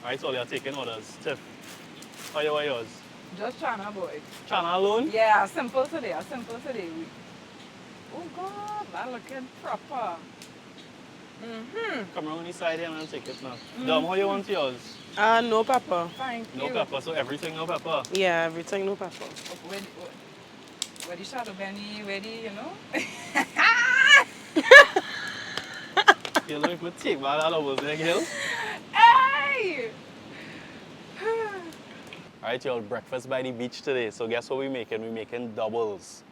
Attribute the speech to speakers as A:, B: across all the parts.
A: Alright, so you're taking orders. Tiff, how are yours?
B: Just China, boy.
A: China alone?
B: Yeah, simple today. Oh God, that looking proper.
A: Come around the side here and take it now. Dom, how you want yours?
C: No pepper.
B: Thank
A: No
B: you.
A: pepper, so everything no pepper.
C: Yeah, everything no pepper.
B: Where the shadow Benny, you know?
A: You look good take man, that was there, Gil.
B: Hey!
A: Alright, y'all, breakfast by the beach today. So guess what we're making? We're making doubles.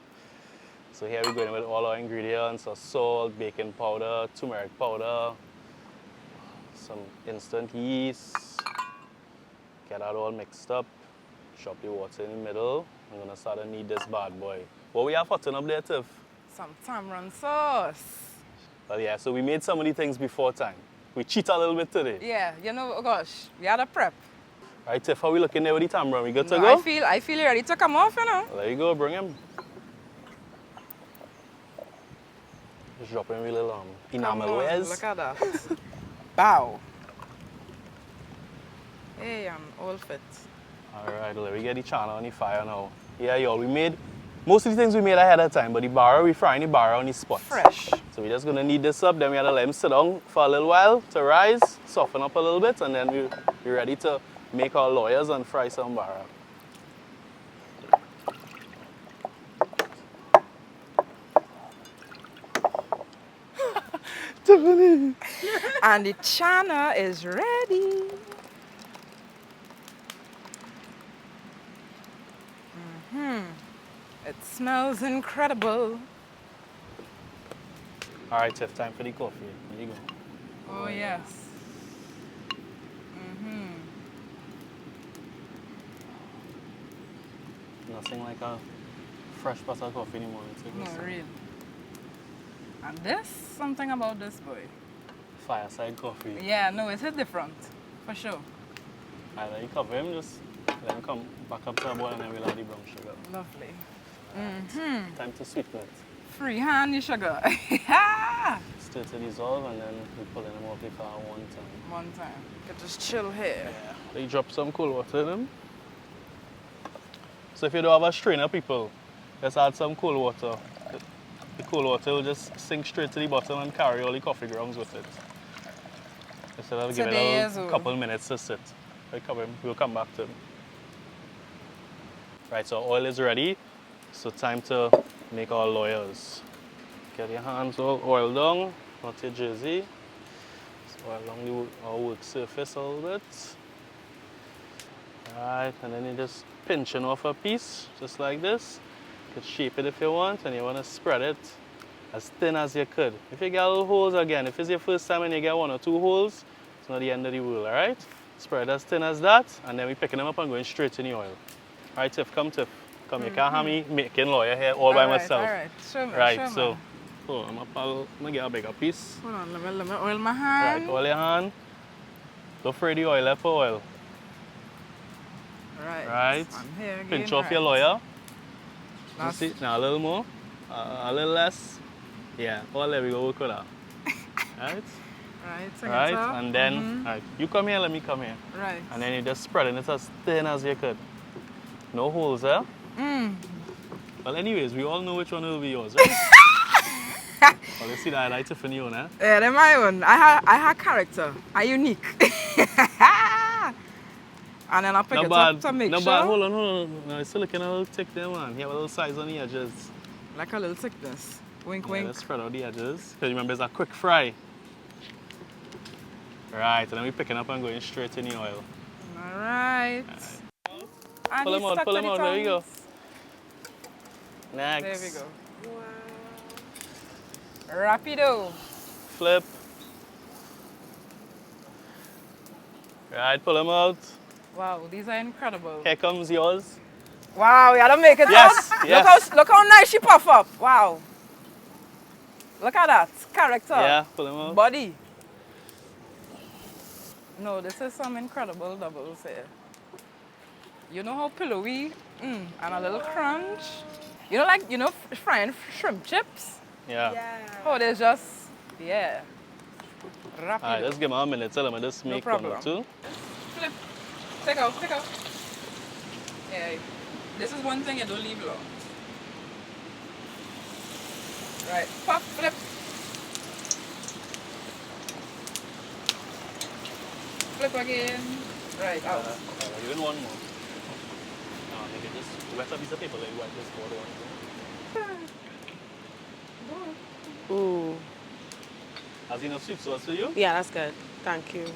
A: So here we're going with all our ingredients, so salt, baking powder, turmeric powder, some instant yeast. Get that all mixed up. Drop the water in the middle. I'm gonna start to knead this bad boy. What we have hotting up there, Tiff?
B: Some tamarind sauce.
A: Well, yeah, so we made some of the things before time. We cheat a little bit today.
B: Yeah, you know, oh gosh, we had a prep.
A: All right, Tiff, how we looking there with the tamarind? We good to
B: No,
A: go?
B: I feel ready to come off, you know.
A: There you go, bring him. Just drop him really long. Enamel wares.
B: Look at that. Bow. Hey, I'm all fit.
A: All right, let me get the channel on the fire now. Yeah, y'all, we made most of the things we made ahead of time, but the barra, we frying the barra on the spot.
B: Fresh.
A: So we're just gonna knead this up, then we gotta let him sit down for a little while to rise, soften up a little bit, and then we're ready to make our lawyers and fry some barra.
B: And the chana is ready. It smells incredible.
A: All right, Tiff, time for the coffee. There you go.
B: Oh, yes.
A: Nothing like a fresh pot of coffee in the morning.
B: No, real. And this, something about this boy.
A: Fireside coffee.
B: Yeah, no, it's different. For sure.
A: All right, you cover him, just let him come back up to the boil and then we'll add the brown sugar.
B: Lovely.
A: Time to sweeten it.
B: Free hand, your sugar.
A: Stir to dissolve and then we pull them off the car one time.
B: One time. You just chill here.
A: Yeah. They drop some cold water in them. So if you don't have a strainer, people, just add some cold water. The cold water will just sink straight to the bottom and carry all the coffee grounds with it. Instead of giving it a couple minutes to sit. We'll come back to it. Right, so oil is ready. So time to make our lawyers. Get your hands all oiled down, not your jersey. Just oil along our work surface a little bit. Right, and then you just pinching off a piece, just like this. You could shape it if you want, and you want to spread it as thin as you could. If you get little holes again, if it's your first time and you get 1 or 2 holes, it's not the end of the world, alright? Spread as thin as that, and then we're picking them up and going straight in the oil. Alright, Tiff, come Tiff. Come, you can't have me making lawyer here all by myself.
B: Alright, show me.
A: Right,
B: show me.
A: so, I'm gonna get a bigger piece.
B: Hold on, let me oil my hand.
A: Right, oil your hand. Don't fray the oil, left for oil. Right.
B: I'm here again,
A: Pinch off
B: right.
A: your lawyer. You
B: That's-
A: see? Now a little more. A little less. Yeah, well, there we go, work with that. Right?
B: Right, take it
A: Right,
B: up.
A: and then, right, you come here, let me come here.
B: Right.
A: And then you just spreading it as thin as you could. No holes there. Well, anyways, we all know which one will be yours, right? Well, you see that I Tiffany on, eh?
B: Yeah, they're my own. I have character. I'm unique. And then I'll pick
A: Not
B: it
A: bad.
B: up to make
A: Not
B: sure.
A: bad. Hold on. No, it's still looking a little thick there, man. You have a little size on the edges.
B: Like a little thickness. Wink,
A: Yeah,
B: wink.
A: let's spread out the edges. Because remember, it's a quick fry. Right, and then we're picking up and going straight in the oil.
B: All right. And
A: Pull
B: he's
A: them out,
B: stuck
A: pull
B: to
A: them
B: the
A: out. There you go.
B: tongs.
A: Next.
B: There we go. Wow. Rapido.
A: Flip. Right, pull them out.
B: Wow, these are incredible.
A: Here comes yours.
B: Wow, you gotta make it
A: Yes,
B: up.
A: yes.
B: Look how nice she puff up. Wow. Look at that. Character.
A: Yeah, pull them out.
B: Body. No, this is some incredible doubles here. You know how pillowy and a little crunch. You know, frying shrimp chips?
A: Yeah.
B: Oh, there's just, yeah. Rapido.
A: Alright, let's give them a minute. Tell them I just
B: No
A: make one
B: problem.
A: or two.
B: flip. Take out, take out. Yeah. This is one thing you don't leave long. Right. Pop, flip. Flip again. Right, out.
A: Even one more. You can just wet a piece of paper like you wipe this water on.
C: Ooh.
A: Has enough soup sauce for you?
C: Yeah, that's good. Thank you.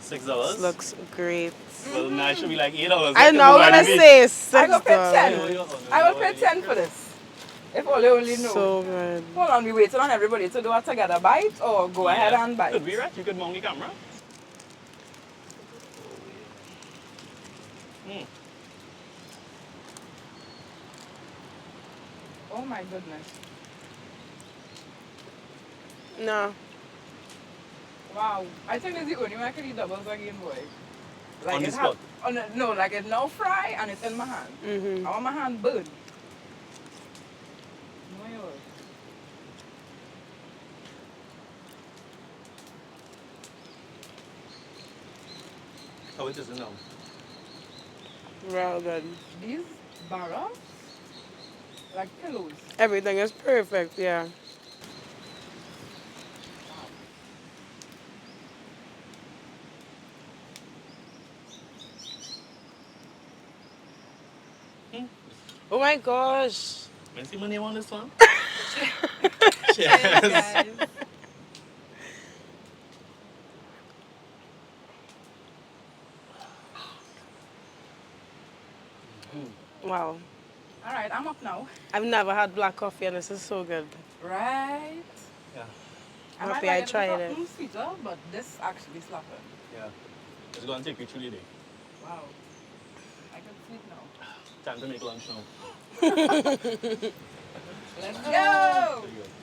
A: $6.
C: This looks great.
A: Well, now it should be like $8.
C: I know, I'm gonna say
B: I go pay
C: $6.
B: 10. I will pay 10 for this. If only know.
C: So good.
B: Hold on, we waiting on everybody to do a together bite or go ahead and bite.
A: Could be right. You could mount the camera.
B: Oh my goodness.
C: No.
B: Wow. I think it's the only way I can eat doubles again, boy. Like
A: On the
B: it
A: spot?
B: No, like it's now fry and it's in my hand.
C: Mm-hmm.
B: I want my hand burn. No, yours.
A: How it is now?
C: Real good.
B: These barrels, like pillows.
C: Everything is perfect, yeah. Oh my gosh.
A: Can you see my name on this one?
B: Cheers, guys.
C: Wow.
B: All right, I'm up now.
C: I've never had black coffee and this is so good.
B: Right.
A: Yeah.
C: I'm happy I tried it.
B: Sweeter, but this actually slapping.
A: Yeah. It's going to take you through the day.
B: Wow. I can sleep now.
A: Time to make lunch now.
B: Let's go.
A: There you go.